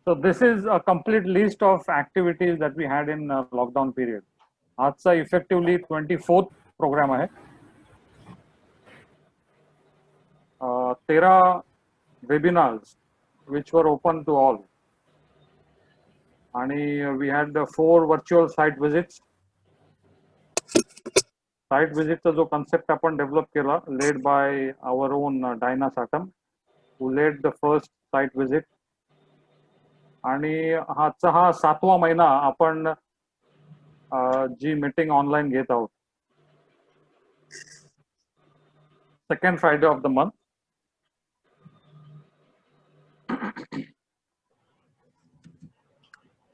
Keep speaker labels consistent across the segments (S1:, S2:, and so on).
S1: So this is a complete list of activities that we had in lockdown period. आजचा effectively 24th program आहे. 13 webinars which were open to all. And we had 4 virtual site visits. Site visitचा जो concept आपण develop केला, led by our own Dinah Satam, who led the first site visit. आणि आजचा हा 7वा महिना आपण जी मीटिंग ऑनलाइन घेत आहोत. Second Friday of the month.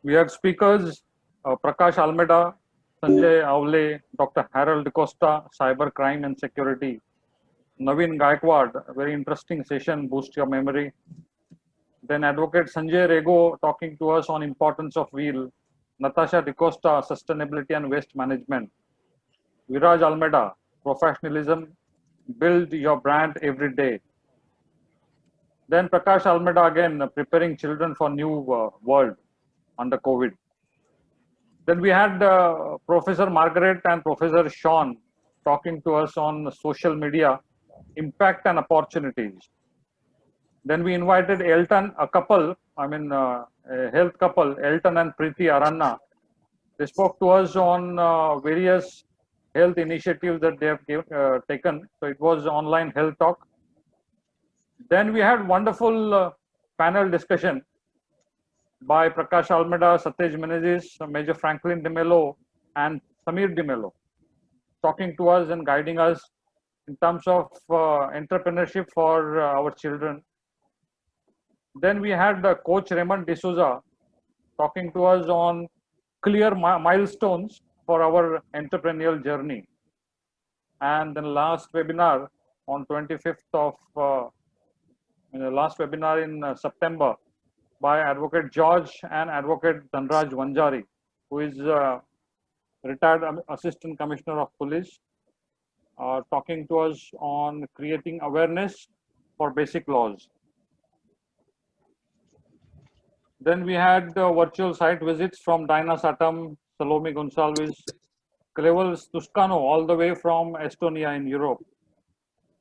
S1: We had speakers Prakash Almeida, Sanjay Avle, Dr. Harold Costa, Cyber Crime and Security, Naveen Gaikwad, a very interesting session, boost your memory. Then Advocate Sanjay Rego talking to us on importance of wheel, Natasha DeCosta, sustainability and waste management, Viraj Almeida, professionalism, build your brand every day. Then Prakash Almeida again, preparing children for new world under COVID. Then we had Professor Margaret and Professor Sean talking to us on social media, impact and opportunities. Then we invited Elton, a couple, a health couple, Elton and Preeti Aranna. They spoke to us on various health initiatives that they have taken. So it was online health talk. Then we had wonderful panel discussion by Prakash Almeida, Satej Menezes, Major Franklin de Mello, and Samir de Mello, talking to us and guiding us in terms of entrepreneurship for our children. Then we had Coach Raymond D'Souza talking to us on clear milestones for our entrepreneurial journey. And then last webinar on 25th of last webinar in September by Advocate George and Advocate Dhanraj Vanjari, who is retired Assistant Commissioner of Police, talking to us on creating awareness for basic laws. Then we had virtual site visits from Dinah Satam, Salome Gonsalves, Clevel Tuscano, all the way from Estonia in Europe,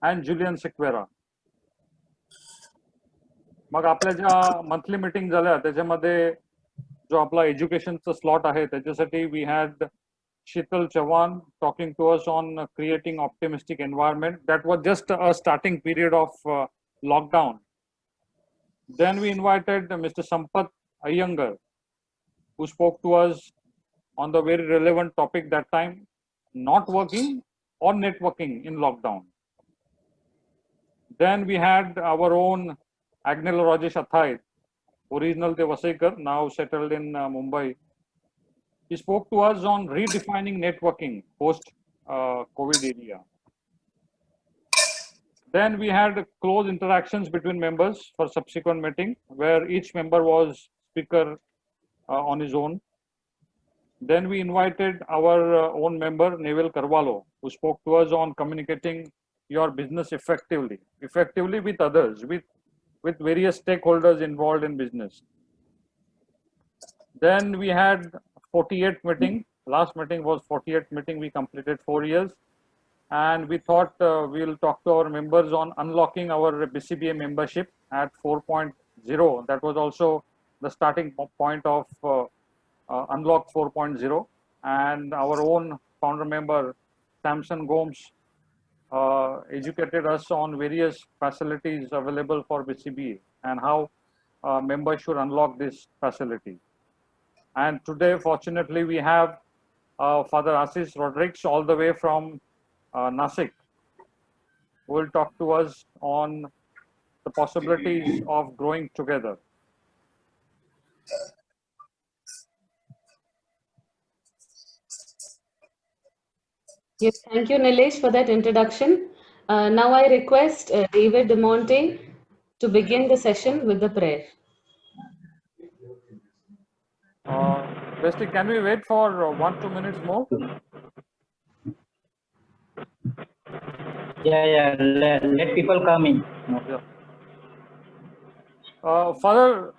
S1: and Julian Sequeira. मग आपल्या ज्या monthly meeting झाल्या त्याच्यामध्ये जो आपला एज्युकेशनचा slot आहे त्याच्यासाठी we had Sheetal Chavan talking to us on creating optimistic environment. That was just a starting period of lockdown. Then we invited Mr. Sampath Iyengar, who spoke to us on the very relevant topic that time, not working or networking in lockdown. Then we had our own Agnel Rajesh Athai, original Devasekar, now settled in Mumbai. He spoke to us on redefining networking post COVID area. Then we had close interactions between members for subsequent meeting, where each member was speaker on his own. Then we invited our own member, Neville Carvalho, who spoke to us on communicating your business effectively with others, with various stakeholders involved in business. Then we had 48th meeting. Last meeting was 48th meeting. We completed 4 years. And we thought we'll talk to our members on unlocking our BCBA membership at 4.0. That was also the starting point of Unlock 4.0. And our own founder member, Samson Gomes, educated us on various facilities available for BCBA and how members should unlock this facility. And today, fortunately, we have Father Assis Rodriguez all the way from Nasik, who will talk to us on the possibilities of growing together.
S2: Yes, thank you, Nilesh, for that introduction. Now I request David De Monte to begin the session with the prayer.
S1: Bestie, can we wait for 1-2 minutes more?
S3: Yeah. Let people come in.
S1: Yeah. Father,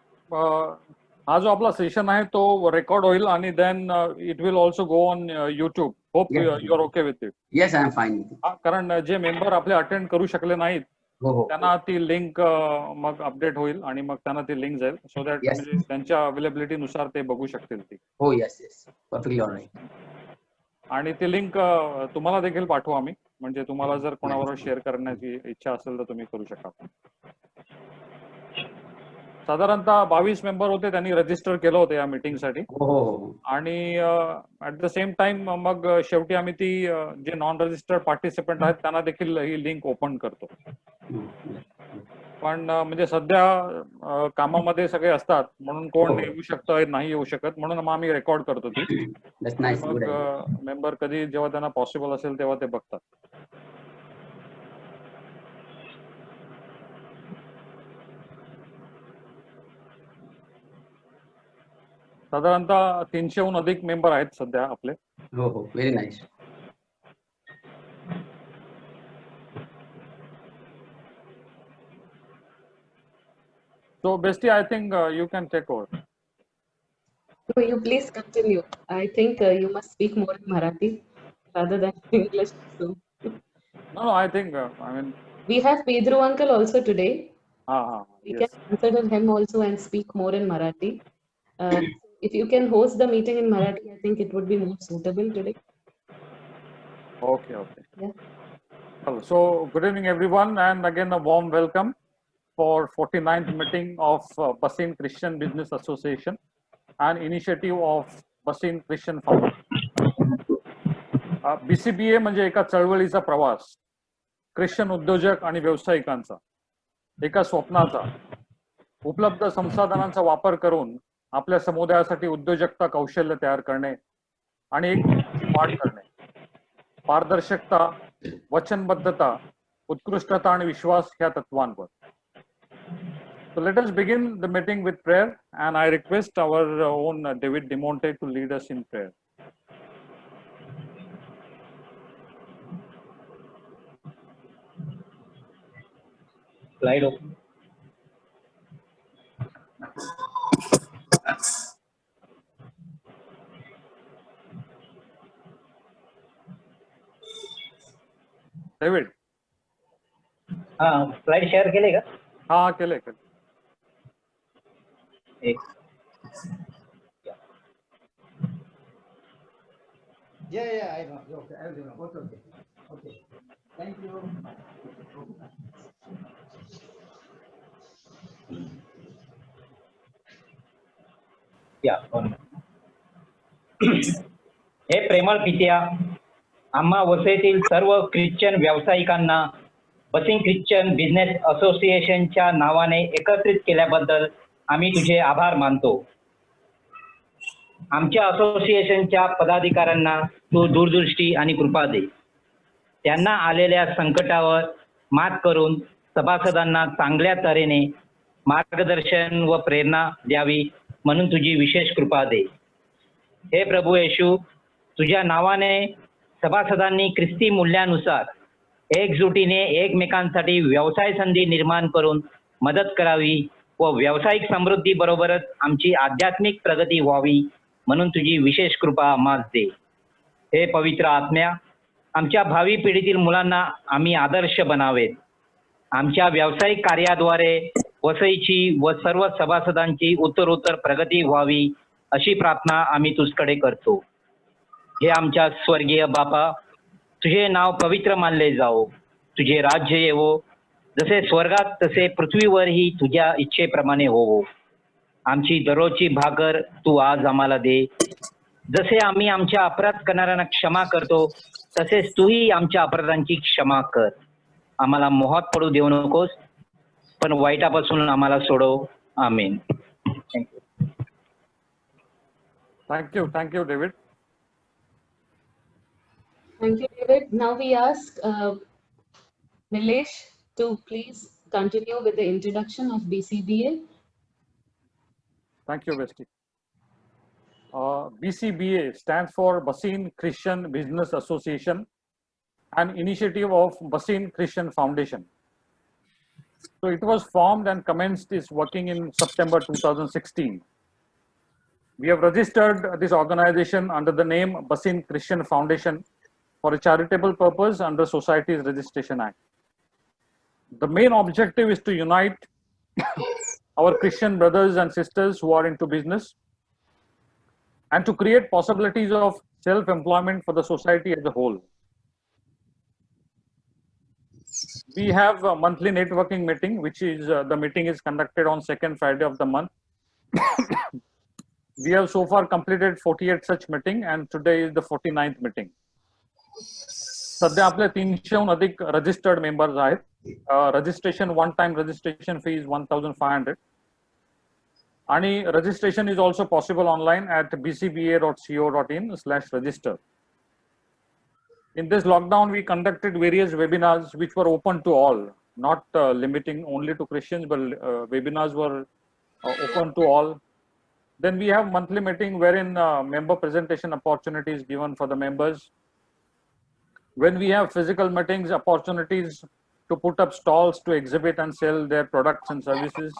S1: हा जो आपला session आहे तो record होईल आणि then it will also go on YouTube. Hope
S3: Yes.
S1: You are okay with it.
S3: Yes, I am fine with it.
S1: कारण जे member आपले attend करू शकले नाहीत
S3: हो हो.
S1: त्यांना ती लिंक मग अपडेट होईल आणि मग त्यांना ती लिंक जाईल सो दॅट
S3: Yes.
S1: म्हणजे त्यांच्या अवेलेबिलिटी नुसार ते बघू शकतील ती.
S3: हो, yes, yes. Perfectly all right.
S1: आणि ती लिंक तुम्हाला देखील पाठवू आम्ही, म्हणजे तुम्हाला जर कोणाबरोबर शेअर करण्याची इच्छा असेल तर तुम्ही करू शकाल. साधारणतः 22 मेंबर होते, त्यांनी रजिस्टर केलं होतं या मीटिंगसाठी.
S3: हो हो हो.
S1: आणि ऍट द सेम टाइम मग शेवटी आम्ही ती जे नॉन रजिस्टर्ड पार्टिसिपंट आहेत त्यांना देखील ही लिंक ओपन करतो. पण म्हणजे सध्या कामामध्ये सगळे असतात म्हणून कोण येऊ शकतं नाही येऊ शकत, म्हणून मग आम्ही रेकॉर्ड करतो ती.
S3: That's nice. Good idea.
S1: Mug member कधी जेव्हा त्यांना पॉसिबल असेल तेव्हा ते बघतात. साधारणतः 300हून अधिक मेंबर आहेत सध्या आपले.
S3: हो हो. Very nice.
S1: So Besti, I think you can take over.
S2: No, you please continue. I think you must speak more in Marathi rather than English. So
S1: No, I think I mean
S2: we have Pedro uncle also today. We
S1: yes.
S2: can consider him also and speak more in Marathi. If you can host the meeting in Marathi, I think it would be more suitable today.
S1: Okay.
S2: Yeah.
S1: Well, so good evening everyone, and again a warm welcome for 49th meeting of Basin Christian Business Association, an initiative of Basin Christian Foundation. BCBA म्हणजे एका चळवळीचा प्रवास, Christian उद्योजक आणि व्यावसायिकांचा, एका स्वप्नाचा, उपलब्ध संसाधनांचा वापर करून आपल्या समुदायासाठी उद्योजकता कौशल्य तयार करणे आणि एक वाढ करणे, पारदर्शकता, वचनबद्धता, उत्कृष्टता आणि विश्वास ह्या तत्वांवर. So let us begin the meeting with prayer, and I request our own David DeMonte to lead us in prayer.
S4: Slide open.
S1: David.
S4: Slide share केले का?
S1: हा केले.
S4: एक
S3: Yeah, I know. Okay, I will know. Okay. Thank you.
S4: या हे प्रेमळ पित्या, आम्हा वसईतील सर्व Christian व्यावसायिकांना busing Christian business असोसिएशनच्या नावाने एकत्रित केल्याबद्दल आम्ही तुझे आभार मानतो. आमच्या असोसिएशनच्या पदाधिकाऱ्यांना तू दूरदृष्टी आणि कृपा दे. त्यांना आलेल्या संकटावर मात करून सभासदांना चांगल्या तऱ्हेने मार्गदर्शन व प्रेरणा द्यावी म्हणून तुझी विशेष कृपा दे. हे प्रभू येशू, तुझ्या नावाने सभासदांनी ख्रिस्ती मूल्यानुसार एकजुटीने एकमेकांसाठी व्यवसाय संधी निर्माण करून मदत करावी व व्यावसायिक समृद्धी बरोबरच आमची आध्यात्मिक प्रगती व्हावी म्हणून तुझी विशेष कृपा आम्हास दे. हे पवित्र आत्म्या, आमच्या भावी पिढीतील मुलांना आम्ही आदर्श बनावेत. आमच्या व्यावसायिक कार्याद्वारे वसईची व सर्व सभासदांची उत्तरोत्तर प्रगती व्हावी अशी प्रार्थना आम्ही तुझकडे करतो. हे आमच्या स्वर्गीय बापा, तुझे नाव पवित्र मानले जाओ. तुझे राज्य येवो, जसे स्वर्गात तसे पृथ्वीवरही तुझ्या इच्छेप्रमाणे होवो. आमची दररोजची भाकर तू आज आम्हाला दे. जसे आम्ही आमच्या अपराध करणाऱ्यांना क्षमा करतो तसेच तूही आमच्या अपराधांची क्षमा कर. आम्हाला मोहात पडू देऊ नकोस, पण वाईटापासून आम्हाला सोडव. आमेन. Thank you.
S1: Thank you, David.
S2: Thank you, David. Now we ask Nilesh to please continue with the introduction of BCBA.
S1: Thank you, Besti. BCBA stands for Basin Christian Business Association, an initiative of Basin Christian Foundation. So it was formed and commenced its working in September 2016. We have registered this organization under the name Basin Christian Foundation for a charitable purpose under Societies Registration Act. The main objective is to unite our Christian brothers and sisters who are into business and to create possibilities of self-employment for the society as a whole. We have a monthly networking meeting, which is the meeting is conducted on second Friday of the month. We have so far completed 48 such meeting and today is the 49th meeting. सध्या आपले 300हून अधिक registered members आहेत. Registration one time registration fee is 1500 आणि registration is also possible online at bcba.co.in/register. In this lockdown, we conducted various webinars which were open to all, not limiting only to Christians, but webinars were open to all. Then we have monthly meeting wherein member presentation opportunities given for the members. When we have physical meetings, opportunities to put up stalls to exhibit and sell their products and services.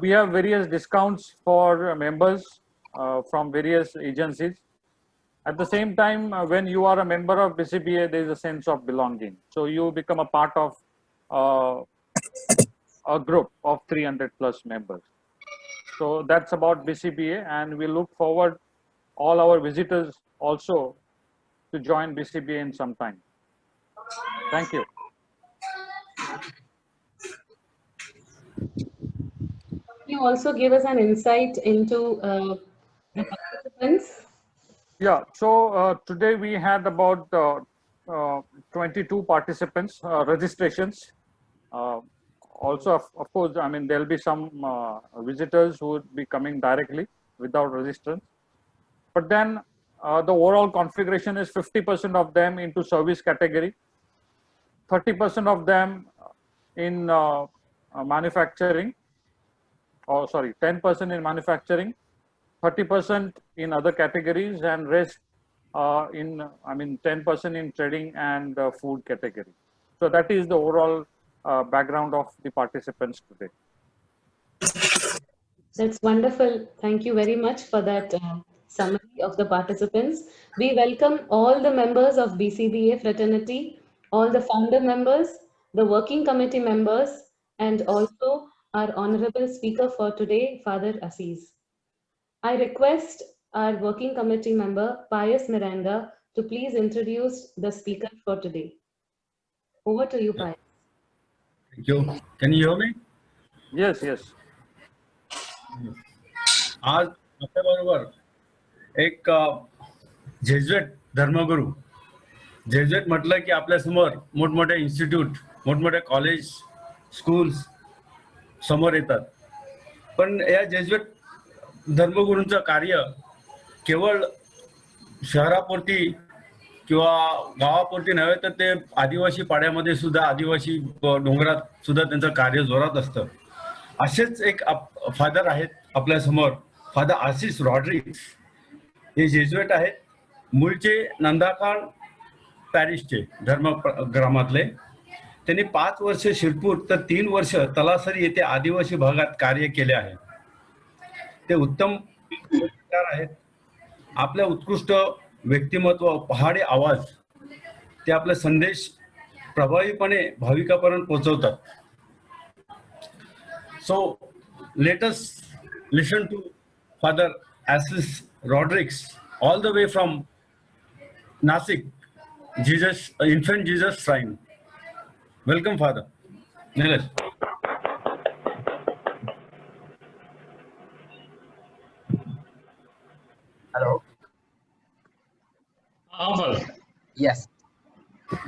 S1: We have various discounts for members from various agencies. At the same time, when you are a member of BCBA, there is a sense of belonging. So you become a part of a group of 300 plus members. So that's about BCBA, and we look forward all our visitors also to join BCBA in some time. Thank you.
S2: Can you also give us an insight into the participants?
S1: Yeah, so today we had about 22 participants, registrations. Also, of course, I mean, there'll be some visitors who would be coming directly without registrants. But then the overall configuration is 50% of them into service category, 30% of them in manufacturing, or sorry, 10% in manufacturing, 30% in other categories, and rest in, I mean, 10% in trading and food category. So that is the overall background of the participants today.
S2: That's wonderful. Thank you very much for that summary of the participants. We welcome all the members of BCBA fraternity, all the founder members, the working committee members, and also our honorable speaker for today, Father Aziz. I request our working committee member, Pius Miranda, to please introduce the speaker for today. Over to you, Pius.
S5: Thank you. Can you hear me?
S1: Yes, yes.
S5: आज आपल्याबरोबर एक Jesuit धर्मगुरू, Jesuit म्हटलं की आपल्यासमोर मोठमोठे institute, मोठमोठे college, schools समोर येतात. पण या जेजुएट धर्मगुरूंचं कार्य केवळ शहरापुरती किंवा गावापुरती नव्हे, तर ते आदिवासी पाड्यामध्ये सुद्धा, आदिवासी डोंगरात सुद्धा त्यांचं कार्य जोरात असतं. असेच एक फादर आहेत आपल्या समोर, फादर आसिस रॉड्रिग्स. हे जेजुएट आहेत, मूळचे नंदाकाळ पॅरिसचे धर्मग्रामातले. त्यांनी 5 वर्ष शिरपूर तर 3 वर्ष तलासरी येथे आदिवासी भागात कार्य केले आहे. ते उत्तम आहेत. आपल्या उत्कृष्ट व्यक्तिमत्व, पहाडी आवाज, ते आपले संदेश प्रभावीपणे भाविकांपर्यंत पोहोचवतात. So let us listen to Father Asis Rodrigues, all the way from Nasik, Infant Jesus Shrine. Welcome, Father. Nilesh.
S6: Hello.
S7: Father.
S6: Yes.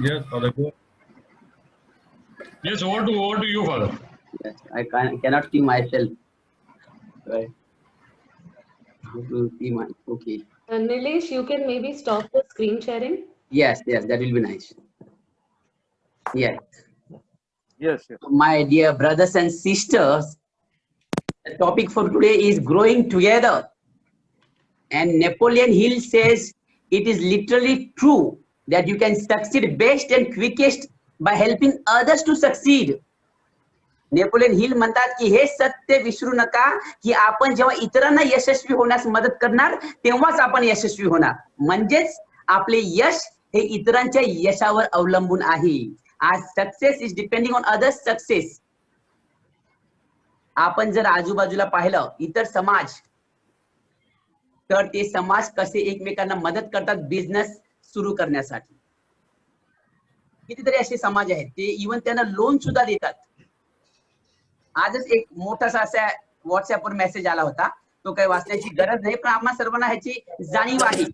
S5: Yes, Father. Go.
S7: Yes, over to you, Father.
S6: Yes. I cannot see myself. Right. To see my. Okay.
S2: Nilesh, you can maybe stop the screen sharing.
S6: Yes. Yes. That will be nice. Yes.
S1: Yes, yes.
S6: My dear brothers and sisters, the topic for today is growing together. And Napoleon Hill says it is literally true that you can succeed best and quickest by helping others to succeed. Napoleon Hill म्हणतात की हे सत्य विसरू नका की आपण जेव्हा इतरांना यशस्वी होण्यास मदत करणार तेव्हाच आपण यशस्वी होणार. म्हणजेच आपले यश हे इतरांच्या यशावर अवलंबून आहे. आज success is depending on others success. आपण जर आजूबाजूला पाहिलं इतर समाज, तर ते समाज कसे एकमेकांना मदत करतात बिझनेस सुरू करण्यासाठी. कितीतरी असे समाज आहेत ते इव्हन त्यांना लोन सुद्धा देतात. आजच एक मोठासा असा व्हॉट्सअपवर मेसेज आला होता, तो काही वाचण्याची गरज नाही, पण आम्हा सर्वांना ह्याची जाणीव आहे.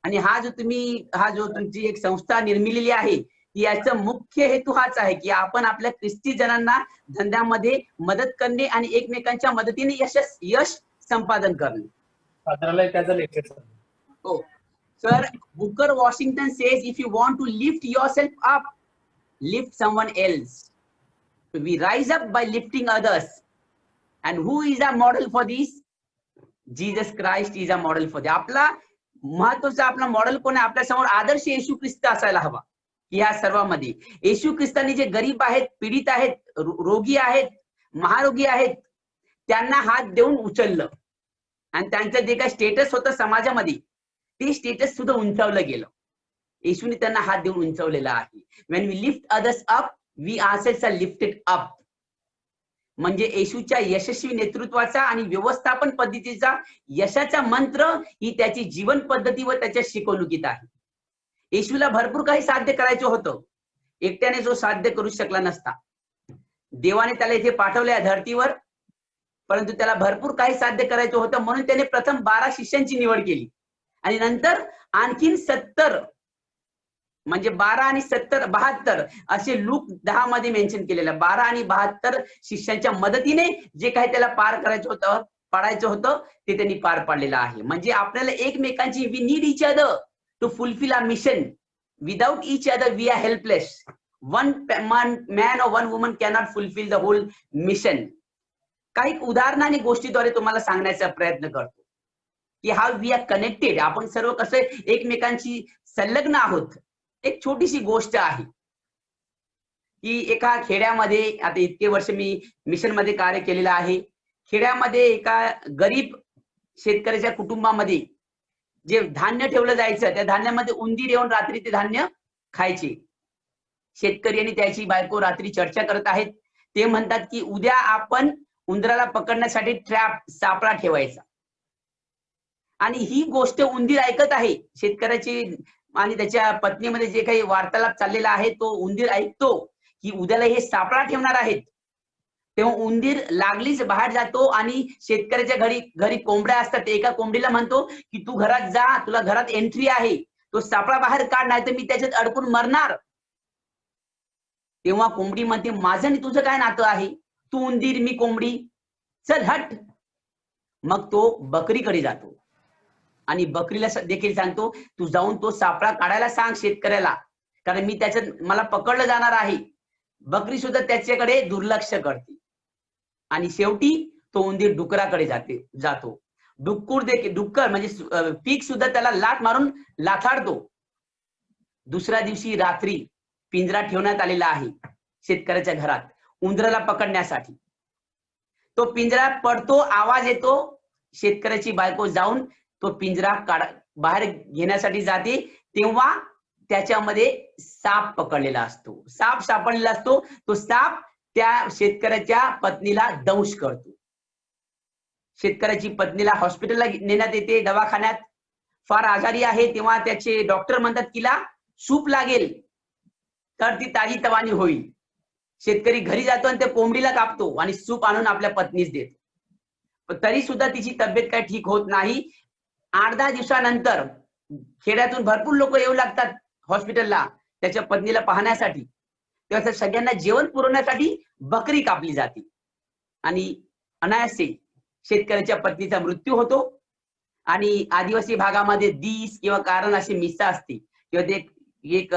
S6: आणि हा जो तुमची एक संस्था निर्मिलेली आहे, याचा मुख्य हेतू हाच आहे की आपण आपल्या ख्रिस्ती जनांना धंद्यामध्ये मदत करणे आणि एकमेकांच्या मदतीने यश संपादन करणे. हो sir, Booker Washington says if you want to lift yourself up, lift someone else. We rise up by lifting others. And who is our model for this? Jesus Christ is a model for this. आपला महत्वाचा आपला model कोण आहे? आपल्या समोर आदर्श येशू ख्रिस्त असायला हवा. या सर्वांमध्ये येशू ख्रिस्तांनी जे गरीब आहेत, पीडित आहेत, रोगी आहेत, महारोगी आहेत, त्यांना हात देऊन उचललं आणि त्यांचं जे काही स्टेटस होतं समाजामध्ये ते स्टेटस सुद्धा उंचावलं गेलं. येशूने त्यांना हात देऊन उंचावलेला आहे. When we lift others up, we ourselves are lifted up. म्हणजे येशूच्या यशस्वी नेतृत्वाचा आणि व्यवस्थापन पद्धतीचा यशाचा मंत्र ही त्याची जीवन पद्धती व त्याच्या शिकवणुकीत आहे. येशूला भरपूर काही साध्य करायचं होतं, एकट्याने जो साध्य करू शकला नसता. देवाने त्याला इथे पाठवल्या धरतीवर, परंतु त्याला भरपूर काही साध्य करायचं होतं, म्हणून त्याने प्रथम 12 शिष्यांची निवड केली आणि नंतर आणखीन 70 म्हणजे 12 आणि 70 72 असे लूक 10 मध्ये मेन्शन केलेलं 12 आणि 72 शिष्यांच्या मदतीने जे काही त्याला पार करायचं होतं, पाडायचं होतं, ते त्यांनी पार पाडलेलं आहे. म्हणजे आपल्याला एकमेकांची we need each other to fulfil our mission. Without each other we are helpless. One man और one woman cannot fulfil the whole mission. काही उदाहरणाने गोष्टीद्वारे तुम्हाला सांगण्याचा प्रयत्न करतो की हाऊ वी आर कनेक्टेड. आपण सर्व कसं एकमेकांशी संलग्न आहोत. एक छोटीशी गोष्ट आहे की एका खेड्यामध्ये, आता इतके वर्ष मी मिशन मध्ये कार्य केलेलं आहे, खेड्यामध्ये एका गरीब शेतकऱ्याच्या कुटुंबामध्ये जे धान्य ठेवलं जायचं त्या धान्यामध्ये उंदीर येऊन रात्री ते धान्य खायचे. शेतकरी आणि त्याची बायको रात्री चर्चा करत आहेत. ते म्हणतात की उद्या आपण उंदराला पकडण्यासाठी ट्रॅप सापळा ठेवायचा. आणि ही गोष्ट उंदीर ऐकत आहे. शेतकऱ्याची आणि त्याच्या पत्नीमध्ये जे काही वार्तालाप चाललेला आहे तो उंदीर ऐकतो की उद्याला हे सापळा ठेवणार आहेत. तेव्हा उंदीर लागलीच बाहेर जातो आणि शेतकऱ्याच्या घरी कोंबड्या असतात. एका कोंबडीला म्हणतो की तू घरात जा, तुला घरात एंट्री आहे, तो सापळा बाहेर काढ, नाही तर मी त्याच्यात अडकून मरणार. तेव्हा कोंबडी म्हणते माझं आणि तुझं काय नातं आहे? तू उंदीर, मी कोंबडी, चल हट. मग तो बकरीकडे जातो आणि बकरीला देखील सांगतो तू जाऊन तो सापळा काढायला सांग शेतकऱ्याला, कारण मी त्याच्यात मला पकडलं जाणार आहे. बकरी सुद्धा त्याच्याकडे दुर्लक्ष करते आणि शेवटी तो उंदीर डुकराकडे जातो. डुक्कर म्हणजे पीक सुद्धा त्याला लाथ मारून लाथाडतो. दुसऱ्या दिवशी रात्री पिंजरा ठेवण्यात आलेला आहे शेतकऱ्याच्या घरात उंदराला पकडण्यासाठी. तो पिंजरा पडतो, आवाज येतो, शेतकऱ्याची बायको जाऊन तो पिंजरा बाहेर घेण्यासाठी जाते. तेव्हा त्याच्यामध्ये साप पकडलेला असतो, साप सापडलेला असतो. तो साप त्या शेतकऱ्याच्या पत्नीला दंश करतो. शेतकऱ्याची पत्नीला हॉस्पिटलला नेण्यात येते, दवाखान्यात. फार आजारी आहे तेव्हा त्याचे डॉक्टर म्हणतात तिला सूप लागेल तर ती ताजी तवानी होईल. शेतकरी घरी जातो आणि त्या कोंबडीला कापतो आणि सूप आणून आपल्या पत्नीस देतो. पण तरी सुद्धा तिची तब्येत काही ठीक होत नाही. 8-10 दिवसानंतर खेड्यातून भरपूर लोक येऊ लागतात हॉस्पिटलला त्याच्या पत्नीला पाहण्यासाठी. तेव्हा सगळ्यांना जेवण पुरवण्यासाठी बकरी कापली जाते आणि अनायासे शेतकऱ्याच्या पत्नीचा मृत्यू होतो. आणि आदिवासी भागामध्ये दिस किंवा कारण अशी मिसा असते किंवा ते एक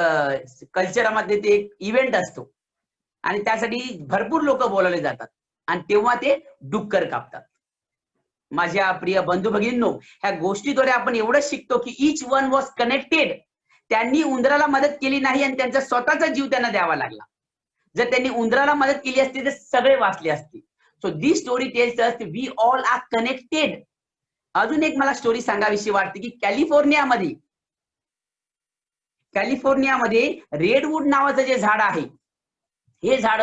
S6: कल्चरमध्ये ते एक इव्हेंट असतो आणि त्यासाठी भरपूर लोक बोलावले जातात आणि तेव्हा ते डुक्कर कापतात. माझ्या प्रिय बंधू भगिनींनो, ह्या गोष्टीद्वारे आपण एवढंच शिकतो की इच वन वॉज कनेक्टेड. त्यांनी उंदराला मदत केली नाही आणि त्यांचा स्वतःचा जीव त्यांना द्यावा लागला. जर त्यांनी उंदराला मदत केली असती तर सगळे वाचले असते. So this story tells us we all are connected. अजून एक मला स्टोरी सांगावीशी वाटते की कॅलिफोर्नियामध्ये रेडवूड नावाचं जे झाड आहे, हे झाड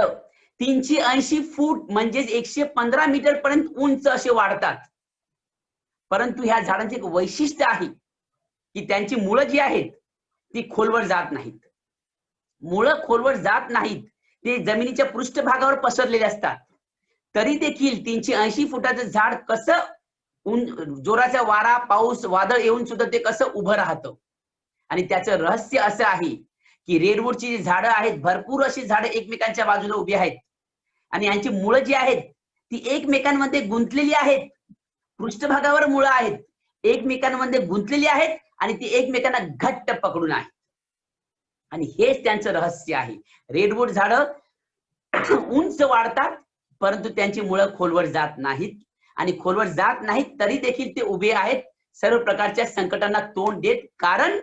S6: 380 फूट म्हणजेच 115 मीटर पर्यंत उंच असे वाढतात. परंतु ह्या झाडांचे एक वैशिष्ट्य आहे की त्यांची मुळं जी आहेत ती खोलवर जात नाहीत. मुळं खोलवर जात नाहीत, ते जमिनीच्या पृष्ठभागावर पसरलेले असतात. तरी देखील 380 फुटाचं झाड कसं जोराचा वारा, पाऊस, वादळ येऊन सुद्धा ते कसं उभं राहतं. आणि त्याचं रहस्य असं आहे की रेडवूडची जी झाडं आहेत, भरपूर अशी झाडं एकमेकांच्या बाजूला उभी आहेत आणि यांची मुळं जी आहेत ती एकमेकांमध्ये गुंतलेली आहेत. पृष्ठभागावर मुळं आहेत, एकमेकांमध्ये गुंतलेली आहेत आणि ती एकमेकांना घट्ट पकडून आहेत. आणि हेच त्यांचं रहस्य आहे. रेडवूड झाडं उंच वाढतात परंतु त्यांची मुळं खोलवर जात नाहीत. आणि खोलवर जात नाहीत तरी देखील ते उभे आहेत सर्व प्रकारच्या संकटांना तोंड देत. कारण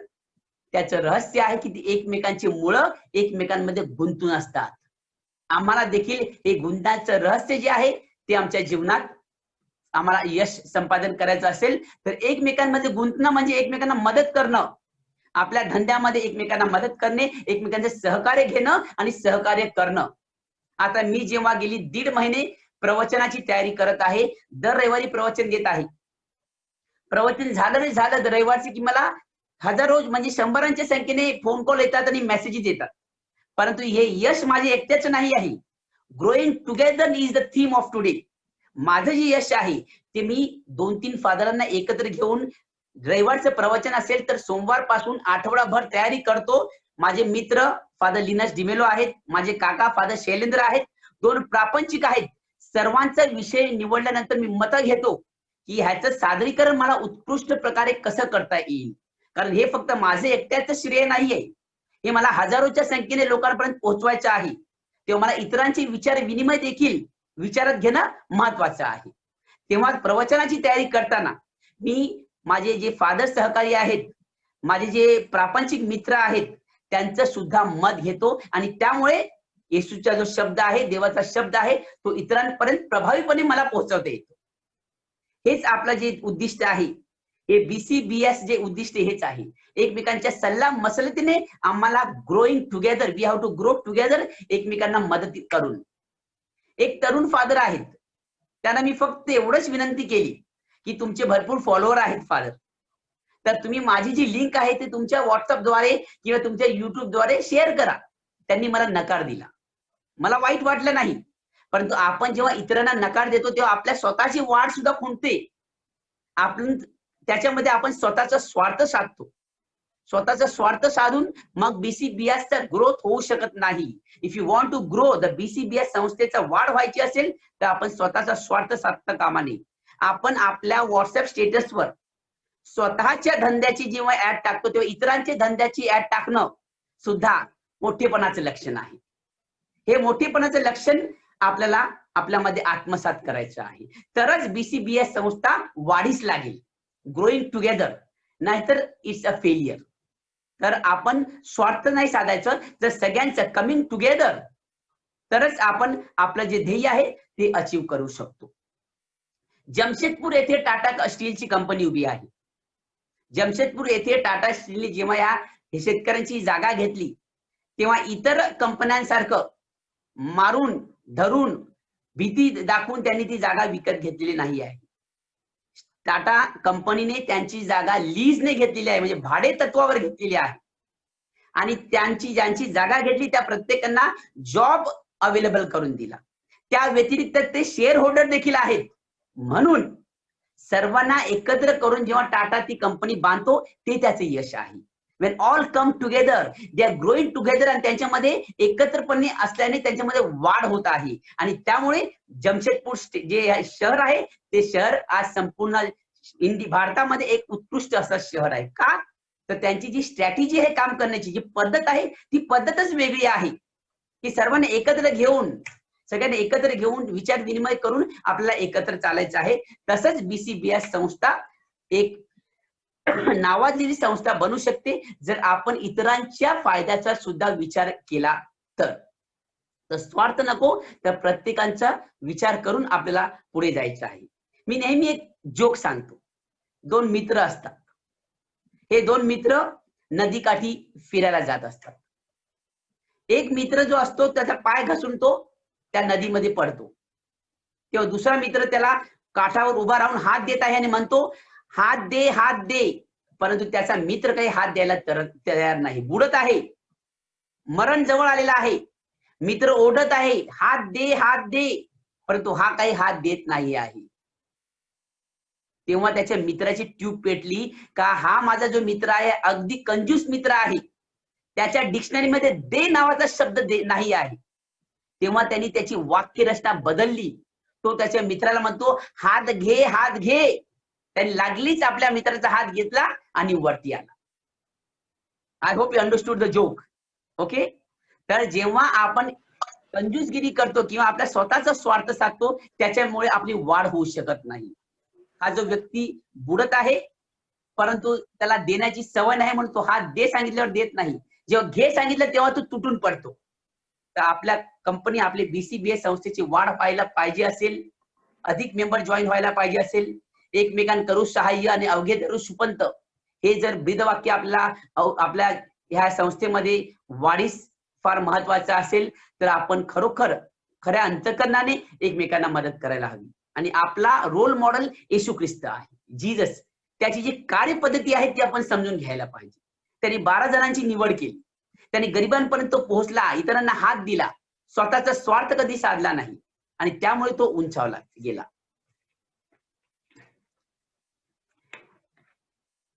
S6: त्याचं रहस्य आहे की ती एकमेकांची मुळं एकमेकांमध्ये गुंतून असतात. आम्हाला देखील हे गुंताचं रहस्य जे आहे ते आमच्या जीवनात आम्हाला यश संपादन करायचं असेल तर एकमेकांमध्ये गुंतणं म्हणजे एकमेकांना मदत करणं, आपल्या धंद्यामध्ये एकमेकांना मदत करणे, एकमेकांचे सहकार्य घेणं आणि सहकार्य करणं. आता मी जेव्हा गेली 1.5 महिने प्रवचनाची तयारी करत आहे, दर रविवारी प्रवचन देत आहे. प्रवचन झालं रविवारची की मला हजारो म्हणजे शंभरांच्या संख्येने फोन कॉल येतात आणि मेसेजेस येतात. परंतु हे यश माझे एकट्याच नाही आहे. Growing together is the theme of today. माझं जे यश आहे ते मी 2-3 फादरांना एकत्र घेऊन रविवारचं प्रवचन असेल तर सोमवार पासून आठवडाभर तयारी करतो. माझे मित्र फादर लिनस डिमेलो आहेत, माझे काका फादर शैलेंद्र आहेत, 2 प्रापंचिक आहेत. सर्वांचा विषय निवडल्यानंतर मी मतं घेतो की ह्याचं सादरीकरण मला उत्कृष्ट प्रकारे कसं करता येईल. कारण हे फक्त माझे एकट्याचं श्रेय नाहीये, हे मला हजारोच्या संख्येने लोकांपर्यंत पोहोचवायचं आहे. तेव्हा मला इतरांचे विचार विनिमय देखील विचारात घेणं महत्वाचं आहे. तेव्हा प्रवचनाची तयारी करताना मी माझे जे फादर सहकारी आहेत, माझे जे प्रापंचिक मित्र आहेत त्यांचं सुद्धा मत घेतो आणि त्यामुळे येशूचा जो शब्द आहे, देवाचा शब्द आहे, तो इतरांपर्यंत प्रभावीपणे मला पोहोचवता येतो. हेच आपलं जे उद्दिष्ट आहे, हे BCBS जे उद्दिष्ट हेच आहे. एकमेकांच्या सल्ला मसलतीने आम्हाला growing together, we have to grow together, एकमेकांना मदत करून. एक तरुण फादर आहेत, त्यांना मी फक्त एवढंच विनंती केली की तुमचे भरपूर फॉलोअर आहेत फादर, तर तुम्ही माझी जी लिंक आहे ते तुमच्या व्हॉट्सअपद्वारे किंवा तुमच्या युट्यूबद्वारे शेअर करा. त्यांनी मला नकार दिला. मला वाईट वाटलं नाही, परंतु आपण जेव्हा इतरांना नकार देतो तेव्हा आपल्या स्वतःची वाढ सुद्धा खुंटते. आपण त्याच्यामध्ये आपण स्वतःचा स्वार्थ साधतो. स्वतःचा स्वार्थ साधून मग BCBS चा ग्रोथ होऊ शकत नाही. If you want to grow the BCBS संस्थेचा वाढ व्हायची असेल तर आपण स्वतःचा स्वार्थ साधता कामा नये. आपण आपल्या व्हॉट्सअप स्टेटसवर स्वतःच्या धंद्याची जेव्हा ऍड टाकतो तेव्हा इतरांच्या धंद्याची ऍड टाकणं सुद्धा मोठेपणाचं लक्षण आहे. हे मोठेपणाचं लक्षण आपल्याला आपल्यामध्ये आत्मसात करायचं आहे, तरच BCBS संस्था वाढीस लागेल. ग्रोईंग टुगेदर, नाहीतर इट्स अ फेलियर. तर आपण स्वार्थ नाही साधायचं, जर सगळ्यांचं कमिंग टुगेदर तरच आपण आपलं जे ध्येय आहे ते अचीव करू शकतो. जमशेदपूर येथे टाटा स्टीलची कंपनी उभी आहे. जमशेदपूर येथे टाटा स्टीलने जेव्हा शेतकऱ्यांची जागा घेतली तेव्हा इतर कंपन्यांसारखं मारून धरून भीती दाखवून त्यांनी ती जागा विकत घेतलेली नाही आहे. टाटा कंपनीने त्यांची जागा लीजने घेतलेली आहे, म्हणजे भाडे तत्वावर घेतलेली आहे. आणि त्यांची ज्यांची जागा घेतली त्या प्रत्येकांना जॉब अवेलेबल करून दिला. त्या व्यतिरिक्त ते शेअर होल्डर देखील आहेत. म्हणून सर्वांना एकत्र करून जेव्हा टाटा ती कंपनी बांधतो ते त्याचे यश आहे. when all come together they are growing together आणि त्यांच्यामध्ये एकत्रपणे असल्याने त्यांच्यामध्ये वाढ होत आहे. आणि त्यामुळे जमशेदपूर जे शहर आहे ते शहर आज संपूर्ण भारतामध्ये एक उत्कृष्ट असं शहर आहे. का तर त्यांची जी स्ट्रॅटेजी आहे, काम करण्याची जी पद्धत आहे ती पद्धतच वेगळी आहे की सर्वांना एकत्र घेऊन सगळ्यांना एकत्र घेऊन विचार विनिमय करून आपल्याला एकत्र चालायचं आहे. तसंच BCBS संस्था एक नावाजलेली संस्था बनू शकते जर आपण इतरांच्या फायद्याचा सुद्धा विचार केला तर. तर स्वार्थ नको, तर प्रत्येकांचा विचार करून आपल्याला पुढे जायचं आहे. मी नेहमी एक जोक सांगतो. 2 मित्र असतात. हे 2 मित्र नदीकाठी फिरायला जात असतात. एक मित्र जो असतो त्याचा पाय घसरून तो त्या नदीमध्ये पडतो. तेव्हा दुसरा मित्र त्याला काठावर उभा राहून हात देत आहे आणि म्हणतो, हात दे, हात दे. परंतु त्याचा मित्र काही हात द्यायला तयार नाही, बुडत आहे, मरण जवळ आलेला आहे. मित्र ओढत आहे, हात दे, हात दे, परंतु हा काही हात देत नाही आहे. तेव्हा त्याच्या मित्राची ट्यूब पेटली का हा माझा जो मित्र आहे अगदी कंजूस मित्र आहे, त्याच्या डिक्शनरीमध्ये दे नावाचा शब्द नाही आहे. तेव्हा त्यांनी त्याची वाक्यरचना बदलली. तो त्याच्या मित्राला म्हणतो, हात घे, हात घे. त्यांनी लागलीच आपल्या मित्राचा हात घेतला आणि वरती आला. I hope you understood the joke. Okay. तर जेव्हा आपण कंजूसगिरी करतो किंवा आपल्या स्वतःचा स्वार्थ साधतो, त्याच्यामुळे आपली वाढ होऊ शकत नाही. हा जो व्यक्ती बुडत आहे, परंतु त्याला देण्याची सवय नाही म्हणून तो हात दे सांगितल्यावर देत नाही. जेव्हा घे सांगितलं तेव्हा तो तुटून पडतो. तर आपल्या कंपनी, आपली BCBA संस्थेची वाढ व्हायला पाहिजे असेल, अधिक मेंबर जॉईन व्हायला पाहिजे असेल, एकमेकांना करू सहाय्य आणि अवघे धरू सुपंत, हे जर ब्रीदवाक्य आपल्या ह्या संस्थेमध्ये वाढीस फार महत्वाचं असेल, तर आपण खरोखर खऱ्या अंतकरणाने एकमेकांना मदत करायला हवी. आणि आपला रोल मॉडेल येशू ख्रिस्त आहे, जीजस. त्याची जी कार्यपद्धती आहे ती आपण समजून घ्यायला पाहिजे. त्यांनी 12 जणांची निवड केली, त्यांनी गरिबांपर्यंत पोहोचला, इतरांना हात दिला, स्वतःचा स्वार्थ कधी साधला नाही आणि त्यामुळे तो उंचावला गेला.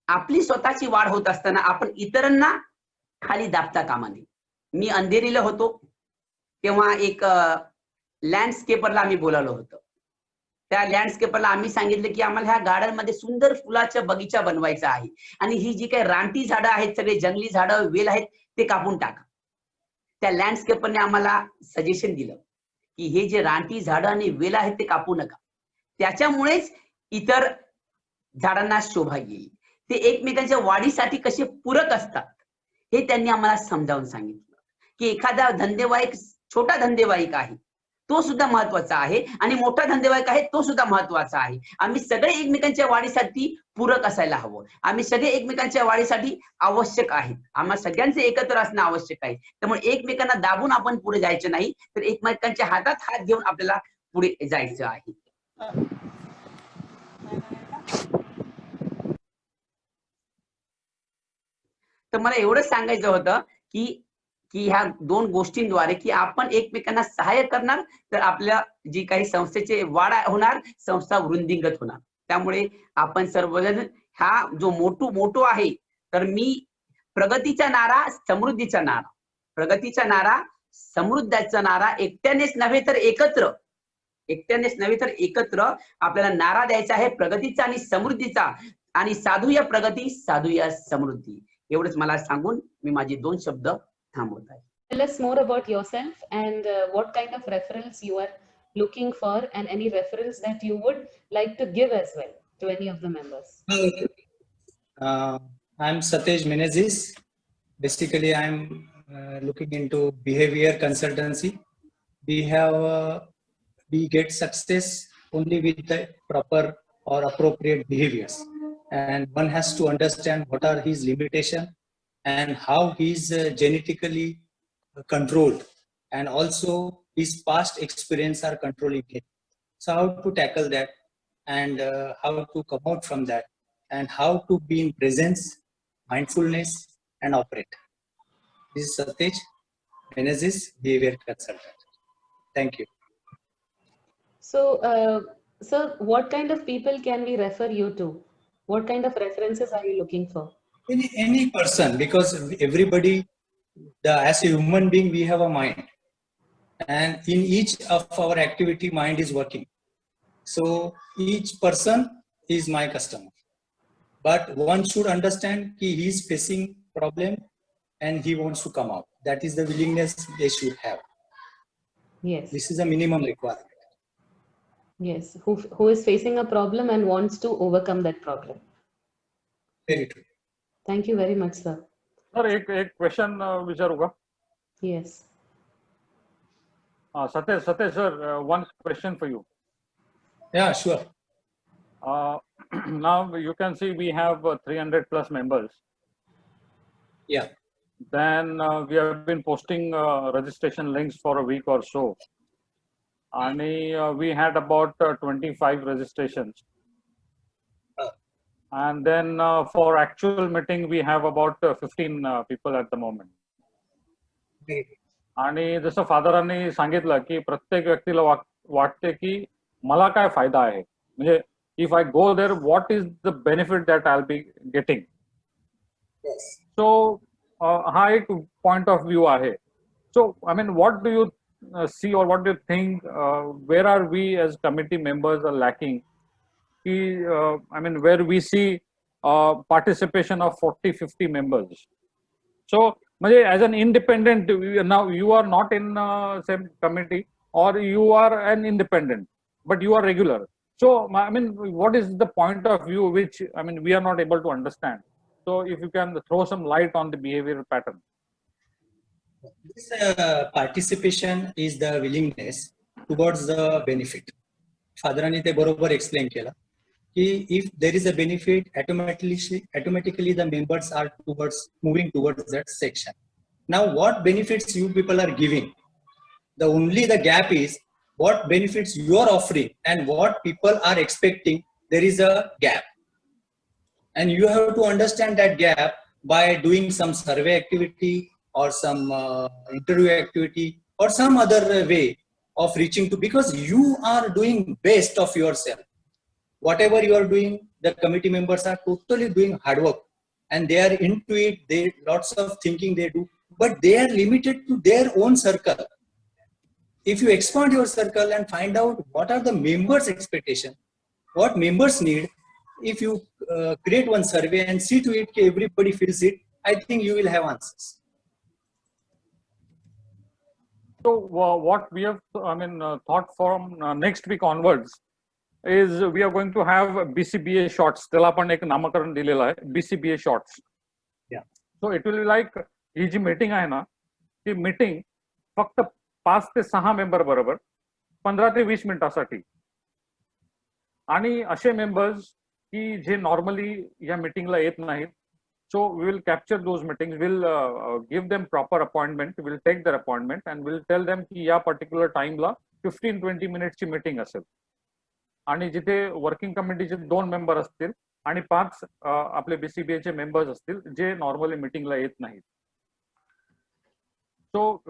S6: आपली स्वतःची वाढ होत असताना आपण इतरांना खाली दाबता कामा नये. मी अंधेरीला होतो तेव्हा एक लँडस्केपरला आम्ही बोलावलं होतं. त्या लँडस्केपरला आम्ही सांगितलं की आम्हाला ह्या गार्डन मध्ये सुंदर फुलाचा बगीचा बनवायचा आहे आणि ही जी काही रानटी झाडं आहेत, सगळे जंगली झाडं, वेल आहेत, ते कापून टाका. त्या लँडस्केपरने आम्हाला सजेशन दिलं की हे जे रानटी झाडं आणि वेल आहेत ते कापू नका, त्याच्यामुळेच इतर झाडांना शोभा येईल. ते एकमेकांच्या वाढीसाठी कसे पूरक असतात हे त्यांनी आम्हाला समजावून सांगितलं की एखादा धंदेवाईक, छोटा धंदेवाईक आहे तो सुद्धा महत्वाचा आहे आणि मोठा धंदेवाईक आहे तो सुद्धा महत्वाचा आहे. आम्ही सगळे एकमेकांच्या वाढीसाठी पूरक असायला हवं. आम्ही सगळे एकमेकांच्या वाढीसाठी आवश्यक आहेत. आम्हाला सगळ्यांचे एकत्र असणं आवश्यक आहे. त्यामुळे एकमेकांना दाबून आपण पुढे जायचं नाही, तर एकमेकांच्या हातात हात घेऊन आपल्याला पुढे जायचं आहे. तर मला एवढंच सांगायचं होतं की ह्या 2 गोष्टींद्वारे की आपण एकमेकांना सहाय्य करणार तर आपल्या जी काही संस्थेचे वाढ होणार, संस्था वृद्धिंगत होणार. त्यामुळे आपण सर्वजण हा जो मोठो आहे, तर मी प्रगतीचा नारा, समृद्धीचा नारा, प्रगतीचा नारा, समृद्धीचा नारा, एकट्यानेच नव्हे तर एकत्र, एकट्यानेच नव्हे तर एकत्र आपल्याला नारा द्यायचा आहे प्रगतीचा आणि समृद्धीचा. आणि साधूया प्रगती, साधूया समृद्धी. एवढंच मला सांगून मी माझे 2 शब्द थांबवत आहे.
S2: Tell us more about yourself and what kind of referrals you are looking for and any referrals that you would like to give as well to any of the members.
S7: Okay. I'm Satej Menezes. Basically, I'm looking into behavior consultancy. We get success only with the proper or appropriate behaviors. And one has to understand what are his limitations and how he's genetically controlled, and also his past experience are controlling him. So how to tackle that and how to come out from that and how to be in presence, mindfulness and operate. This is Satej Menezes, behavior consultant. Thank you.
S2: So, sir, what kind of people can we refer you to? What kind of references are you looking for?
S7: Any person, because everybody, as a human being, we have a mind, and in each of our activity, mind is working. So each person is my customer, but one should understand he is facing problem and he wants to come out. That is the willingness they should have.
S2: Yes.
S7: This is a minimum requirement.
S2: Yes. Who is facing a problem and wants to overcome that problem.
S7: Very true.
S2: Thank you very much, sir.
S1: Sir एक question विचारू का?
S2: Yes.
S1: Satesh sir, one question for you.
S7: Yeah, sure.
S1: Now you can see we have 300 plus members.
S7: Yeah.
S1: Then we have been posting registration links for a week or so. And we had about 25 registrations. And then for actual meeting, we have about 15 people at the moment. आणि जसं फादरांनी सांगितलं की प्रत्येक व्यक्तीला वाटते की मला काय फायदा आहे, म्हणजे if I go there what is the benefit that I be getting. So हा एक पॉइंट ऑफ व्ह्यू आहे. So I mean what do you see और what do you think where are we as committee members are lacking की I mean where we see participation of 40-50 members. So as an independent, now you are not in same committee or you are an independent, but you are regular. So I mean, what is the point of view which I mean we are not able to understand? So if you can throw some light on the behavior pattern.
S7: This participation is the willingness towards the benefit. फादरांनी ते बरोबर explain केलं की if there is a benefit, automatically the members are moving towards that section. Now what benefits you people are giving, the gap is what benefits you are offering and what people are expecting. There is a gap, and you have to understand that gap by doing some survey activity or some interview activity or some other way of reaching to, because you are doing best of yourself. Whatever you are doing, the committee members are totally doing hard work and they are into it. They lots of thinking they do, but they are limited to their own circle. If you expand your circle and find out what are the members' expectation, what members need, if you create one survey and see to it that everybody feels it, I think you will have answers.
S1: So what we have, I mean, thought from next week onwards is we are going to have BCBA shorts. त्याला आपण एक नामकरण दिलेलं आहे, BCBA shorts.
S7: Yeah.
S1: So it will be like ही जी meeting आहे ना, ती मीटिंग फक्त 5 ते 6 मेंबर बरोबर 15 ते 20 मिनिटासाठी. आणि असे मेंबर्स की जे नॉर्मली या मीटिंगला येत नाहीत. So we will capture those meetings, we'll give them proper appointment, we'll take their appointment and we'll tell them की या particular time ला 15-20 minutes ची मीटिंग असेल. आणि जिथे वर्किंग कमिटीचे 2 मेंबर असतील आणि 5 आपले BCBA चे मेंबर्स असतील जे नॉर्मली मीटिंगला येत नाहीत. सो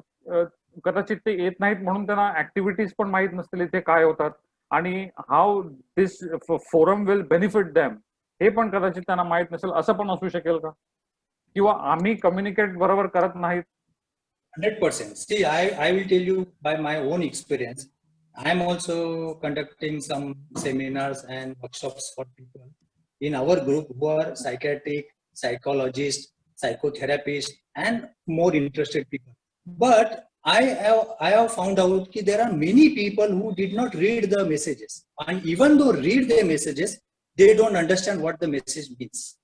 S1: कदाचित ते येत नाहीत म्हणून त्यांना ऍक्टिव्हिटीज पण माहित नसतील इथे काय होतात आणि how this forum will benefit them हे पण कदाचित त्यांना माहित नसेल, असं पण असू शकेल का? किंवा आम्ही कम्युनिकेट बरोबर करत नाहीत?
S7: 100%. See, I will tell you by my own experience. I am also conducting some seminars and workshops for people in our group who are psychiatric, psychologists, psychotherapists, and more interested people. But I have found out that there are many people who did not read the messages, and even though read the messages, they don't understand what the message means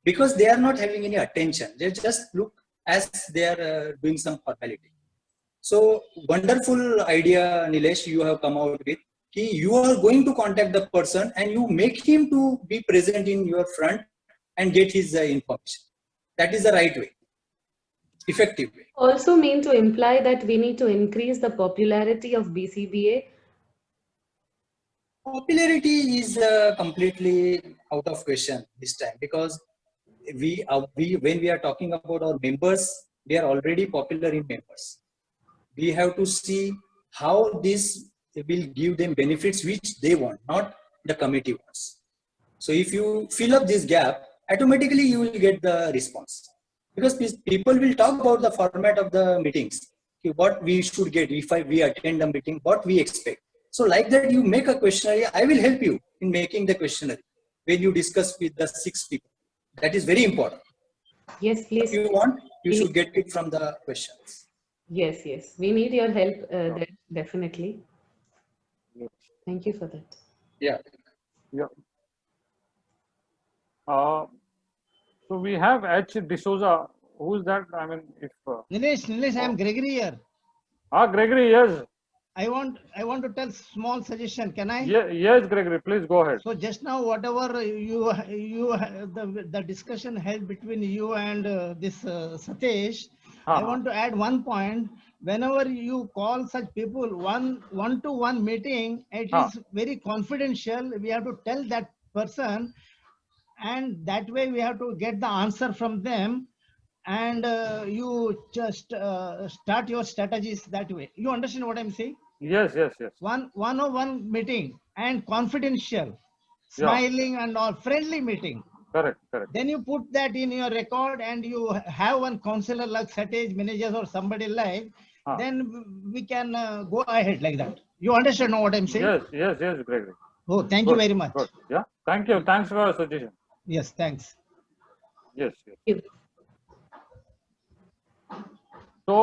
S7: because they are not having any attention. They just look as they are doing some formality. So wonderful idea, Nilesh, you have come out with. You are going to contact the person and you make him to be present in your front and get his information. That is the right way, effective way.
S2: Also mean to imply that we need to increase the popularity of BCBA.
S7: Popularity is completely out of question this time because when we are talking about our members, they are already popular in members. We have to see how this will give them benefits which they want, not the committee wants. So if you fill up this gap, automatically you will get the response because people will talk about the format of the meetings, what we should get if we attend the meeting, what we expect. So like that, you make a questionnaire. I will help you in making the questionnaire when you discuss with the 6 people. That is very important.
S2: Yes, please.
S7: If you want, you should get it from the questions.
S2: Yes, yes. We need your help there, definitely.
S1: Yes.
S2: Thank you for that.
S7: Yeah.
S1: Yeah. So we have H. D'Souza. Who is that? I mean, if
S3: Nilesh, I am Gregory here.
S1: Gregory, yes.
S3: I want to tell small suggestion. Can I?
S1: Yes, Gregory, please go ahead.
S3: So just now, whatever the discussion held between you and this Satish, I
S1: Uh-huh.
S3: want to add one point. Whenever you call such people one-to-one meeting, it is very confidential. We have to tell that person, and that way we have to get the answer from them. And you just start your strategies that way. You understand what I'm saying?
S1: Yes.
S3: One-on-one meeting and confidential,
S1: Yeah.
S3: smiling and all, friendly meeting.
S1: Correct.
S3: Then you put that in your record and you have one counselor like Satish, managers or somebody like, then we can go ahead like that. You understand what I'm saying?
S1: Yes, Gregory.
S3: Oh, thank you very much.
S1: Good. Yeah. Thank you. Thanks for your suggestion.
S3: Yes, thanks.
S1: Yes.
S2: you.
S1: So,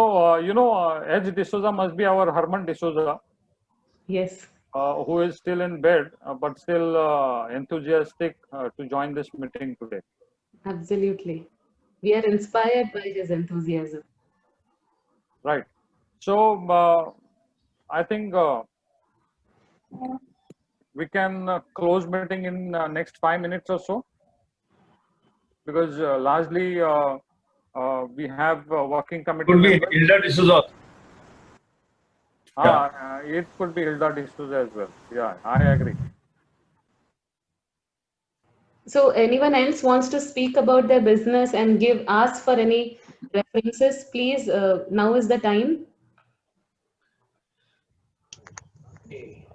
S1: Edge D'Souza must be our Herman D'Souza,
S2: Yes.
S1: who is still in bed, but still enthusiastic to join this meeting today.
S2: Absolutely. We are inspired by his enthusiasm.
S1: Right. So, I think we can close meeting in next 5 minutes or so, because largely we have working committee
S5: Could be
S1: members.
S5: Hilda D'Souza.
S1: It could be Hilda D'Souza as well. Yeah, I agree.
S2: So anyone else wants to speak about their business and ask for any references, please, now is the time.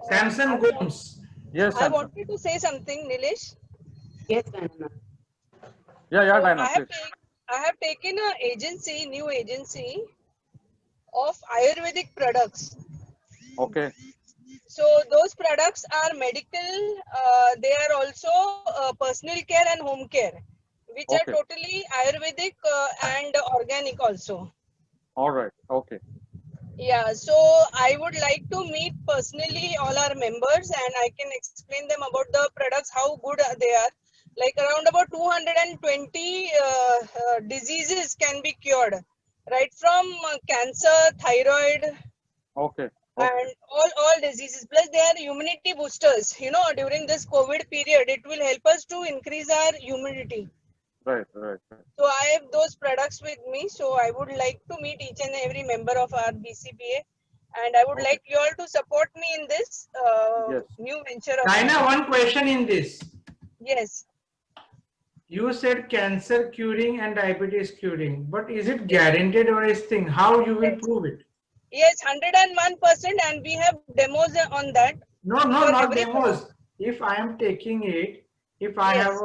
S8: Samson Gomes.
S1: Yes,
S9: I
S1: Samson.
S9: wanted to say something, Nilesh.
S2: Yes, Diana.
S1: Yeah,
S9: So
S1: Diana, please.
S9: I have taken a new agency of Ayurvedic products.
S1: Okay.
S9: So those products are medical. They are also personal care and home care, which are
S1: Okay.
S9: totally Ayurvedic and organic also.
S1: All right. Okay.
S9: Yeah, so I would like to meet personally all our members and I can explain them about the products, how good they are. Like around about 220 diseases can be cured, right from cancer, thyroid,
S1: Okay.
S9: and all diseases. Plus they are immunity boosters. You know, during this COVID period, it will help us to increase our immunity.
S1: Right.
S9: So I have those products with me. So I would like to meet each and every member of our BCBA, and I would
S1: Okay.
S9: like you all to support me in this
S1: Yes.
S9: new venture of
S8: Diana,
S9: mine.
S8: one question in this.
S9: Yes.
S8: You said cancer curing and diabetes curing, but is it guaranteed or is thing? How you will prove it?
S9: Yes, 101%, and we have demos on that.
S8: No,
S9: For
S8: not
S9: every
S8: demos. If I am taking it, if I
S9: Yes.
S8: have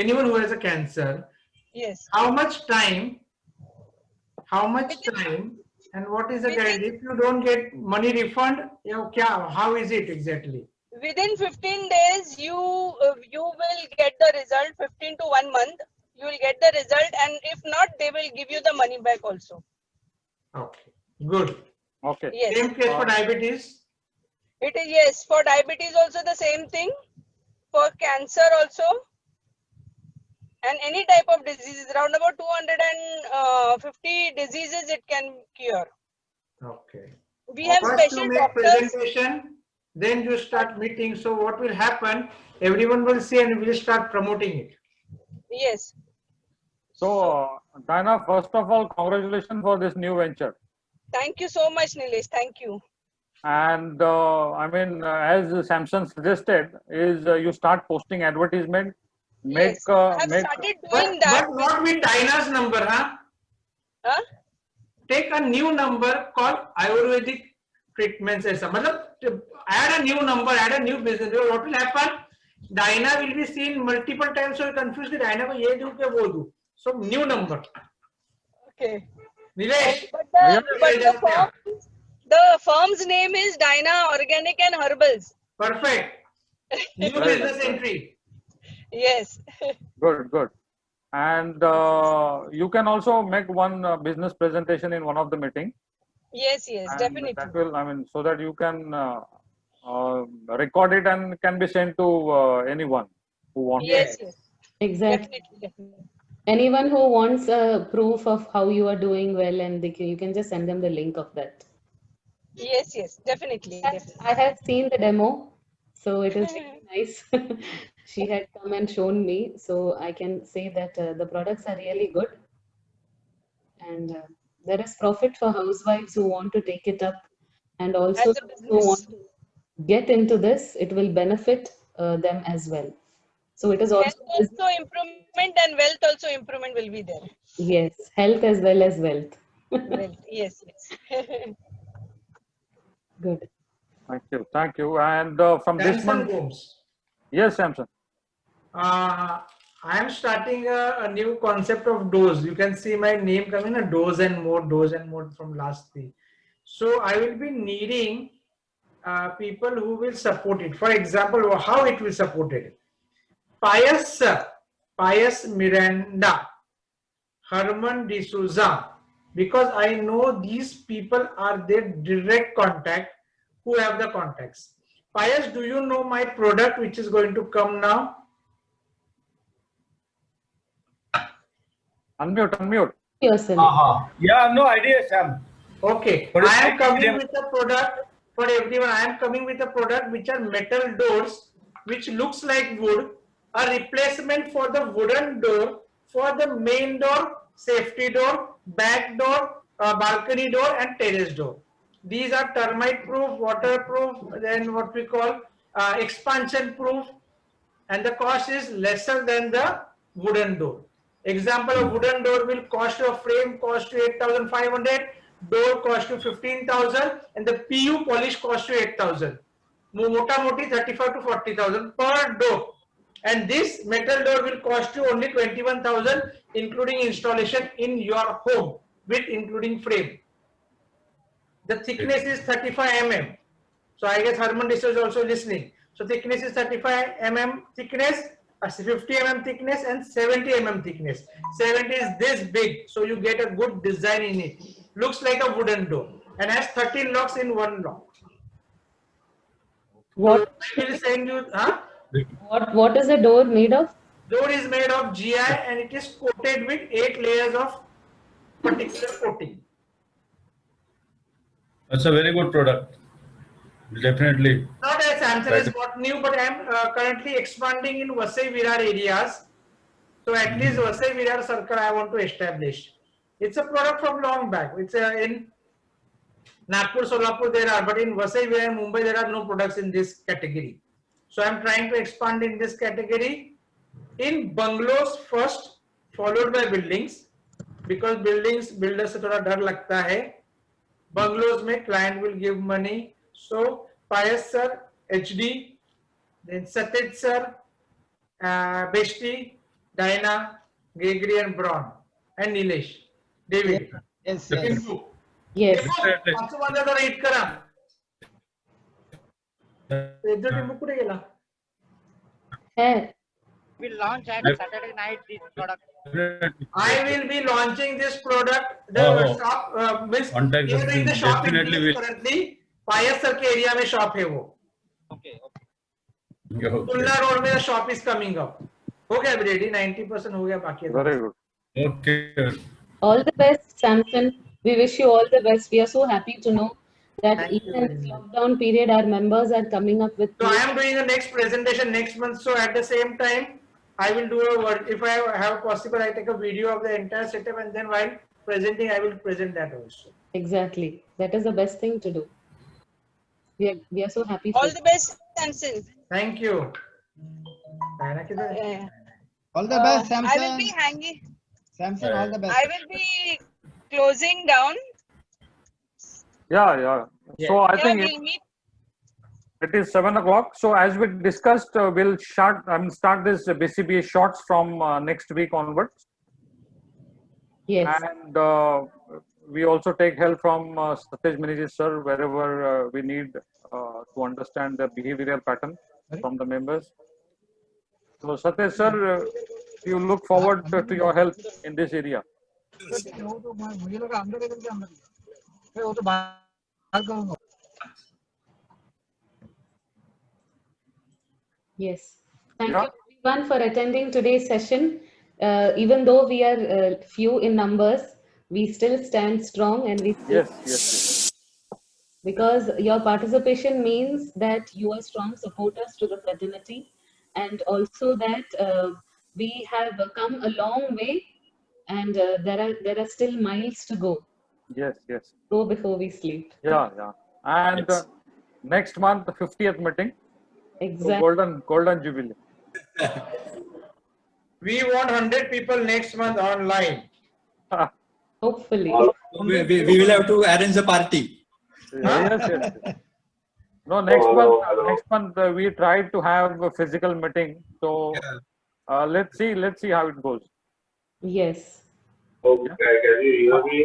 S8: anyone who has a cancer,
S9: Yes.
S8: how much time, and what is the
S9: Within-
S8: guarantee? If you don't get money refund, how is it exactly?
S9: Within 15 days, you will get the result. 15 to 1 month, you will get the result, and if not, they will give you the money back also.
S8: Okay, good.
S1: Okay.
S9: Yes.
S8: Same case for diabetes.
S9: It is, yes, for diabetes also the same thing, for cancer also, and any type of diseases, around about 250 diseases it can cure.
S8: Okay.
S9: We have
S8: First you
S9: special
S8: make
S9: doctors.
S8: presentation, then you start meeting. So what will happen? Everyone will see and will start promoting it.
S9: Yes.
S1: So, Diana, first of all, congratulations for this new venture.
S9: Thank you so much, Nilesh. Thank you.
S1: And as Samson suggested, is you start posting advertisement, make
S9: Yes. I have
S1: make
S9: started doing that.
S8: But not with Diana's number, huh?
S9: Huh?
S8: Take a new number called Ayurvedic treatments. Add a new number, add a new business. What will happen? Diana will be seen multiple times, so you confuse the Diana. So new number.
S9: Okay.
S8: Nilesh.
S9: But
S1: Yeah,
S9: the firm's name is Dyna Organic and Herbals.
S8: Perfect. New
S1: Right.
S8: business entry.
S9: Yes.
S1: good. And you can also make one business presentation in one of the meeting.
S9: Yes,
S1: And
S9: definitely.
S1: that will, so that you can record it and can be sent to anyone who wants.
S9: Yes.
S2: Exactly.
S9: Definitely.
S2: Anyone who wants a proof of how you are doing well, and you can just send them the link of that.
S9: Yes, yes, definitely, definitely.
S2: I have seen the demo, so it is really nice. She had come and shown me, so I can say that the products are really good, and there is profit for housewives who want to take it up, and also
S9: As a
S2: those who want
S9: business,
S2: to get into this. It will benefit them as well. So it is
S9: health
S2: also
S9: also improvement and wealth also improvement will be there.
S2: yes, health as well as wealth.
S9: Wealth, yes, yes.
S2: Good.
S1: Thank you. And from this
S8: Samson
S1: month,
S8: Gomes.
S1: yes, Samson.
S8: I am starting a new concept of dose. You can see my name coming, a dose and more from last week. So I will be needing people who will support it. For example, how it will support it. Pius Miranda, Herman D'Souza, because I know these people are their direct contact who have the contacts. Pius, do you know my product which is going to come now?
S1: Unmute.
S2: Yourself.
S5: Yeah, no idea, Sam.
S8: Okay,
S5: What is
S8: I am
S5: my
S8: coming
S5: medium?
S8: with a product for everyone. I am coming with a product which are metal doors, which looks like wood, a replacement for the wooden door for the main door, safety door, back door, balcony door, and terrace door. These are termite proof, waterproof, then what we call expansion proof, and the cost is lesser than the wooden door. Example of wooden door will cost you, a frame cost you 8,500, door cost you 15,000, and the PU polish cost you 8,000. Mota moti 35 to 40,000 per door. And this metal door will cost you only 21,000, including installation in your home, with including frame. The thickness is 35 mm. So I guess Herman D'Souza is also listening. So thickness is 35 mm thickness, 50 mm thickness, and 70 mm thickness. 70 is this big, so you get a good design in it. Looks like a wooden door and has 13 locks in one lock.
S2: What
S8: So I will send you. Huh?
S2: what is the door made of?
S8: Door is made of GI and it is coated with 8 layers of particular coating.
S5: That's a very good product. Definitely.
S8: Not as Samsung
S5: Right.
S8: is not new, but I am currently expanding in Vasai Virar areas. So at least Vasai Virar circle I want to establish. It's a product from long back. It's in Nagpur, Solapur there are, but in Vasai Virar, Mumbai there are no products in this category. So I'm trying to expand in this category in bungalows first, followed by buildings, because buildings builders से थोड़ा डर लगता है. Bungalows में client will give money. So Pius sir, HD, then Satij sir, Beshti, Diana, Gregory and Braun, and Nilesh, David.
S3: Yes, yes.
S2: Yes.
S8: पाचशे वाला जरा hit करा. इधर टिंबू कुठे गेला?
S2: Hair.
S10: We launch at Saturday night this product.
S8: I will be launching this product. The
S5: Oh.
S8: shop means
S5: Contact
S8: here in the shop in
S5: definitely will.
S8: currently Pius sir के area में shop है वो.
S10: Okay, okay.
S8: Tulna road में the shop is coming up. हो गया अभी ready 90% हो गया बाकी.
S1: Very good.
S5: Okay.
S2: All the best, Samson. We wish you all the best. We are so happy to know that
S8: Thank you
S2: even in
S8: very
S2: this
S8: much.
S2: lockdown period, our members are coming up with.
S8: So I am doing the next presentation next month. So at the same time, I will do a word. If I have possible, I take a video of the entire setup, and then while presenting, I will present that also.
S2: Exactly. That is the best thing to do. We are so happy for
S9: All
S2: you.
S9: the best, Samson.
S8: Thank you. Diana किधर है?
S9: Yeah.
S3: All the best,
S9: I will
S3: Samson.
S9: be hanging.
S3: Samson, all the best.
S9: I will be closing down.
S1: Yeah. So I
S9: Yeah,
S1: think
S9: we'll meet.
S1: it is 7 o'clock. So as we discussed, we'll start this BCBA shorts from next week onwards.
S2: Yes.
S1: And we also take help from Satej Maniji sir wherever we need to understand the behavioral pattern from the members. So Satej sir, you look forward to your help in this area.
S10: मुझे लगा अंदर है कि अंदर है वो तो बाहर करूंगा.
S2: Yes. Thank
S1: Yeah.
S2: you everyone for attending today's session. Even though we are few in numbers, we still stand strong and we still
S1: Yes.
S2: because your participation means that you are strong supporters to the fraternity, and also that we have come a long way, and there are still miles to go.
S1: Yes, yes.
S2: Go before we sleep.
S1: Yeah, yeah. And
S7: Yes.
S1: next month, the 50th meeting. So
S2: Exactly.
S1: golden jubilee.
S8: We want 100 people next month online.
S2: Hopefully.
S7: We will have to arrange a party.
S1: Yes, yes, yes. No, next month we tried to have a physical meeting. So let's see how it goes.
S2: Yes.
S11: Okay, can you hear me?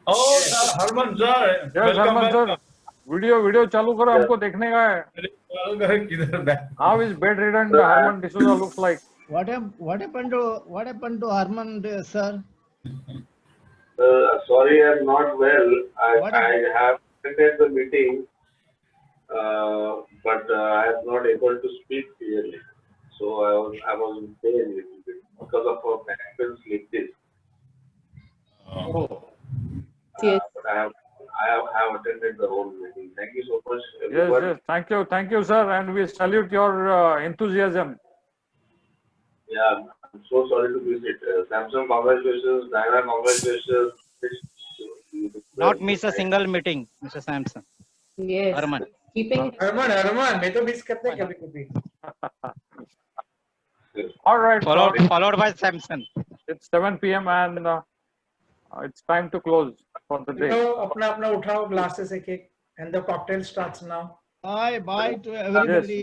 S5: Oh, Harman sir.
S1: Yes, Harman sir. Video चालू करो, हमको देखने का है.
S5: किधर बैठ?
S1: How is bedridden Harman D'Souza looks like?
S3: What happened to Harman, sir?
S11: Sorry, I'm not well.
S3: What
S11: I have attended the meeting, but I am not able to speak clearly. So I was in pain a little bit because of a backpain slip disc.
S5: Oh.
S2: Yes.
S11: But I have attended the whole meeting. Thank you so much,
S1: Yes,
S11: everyone.
S1: yes. Thank you, sir. And we salute your enthusiasm.
S11: Yeah, I'm so sorry to miss it. Samsung, congratulations. Diana, congratulations.
S12: Not miss a single meeting, Mr. Sampson.
S2: Yes.
S12: Harman.
S2: Keeping
S8: Harman, मैं तो miss करते हैं कभी-कभी.
S1: All right.
S12: Followed by Sampson.
S1: It's 7 p.m. and it's time to close for the day.
S8: तो अपना उठाओ glasses एक-एक, and the cocktail starts now.
S3: Bye to everybody.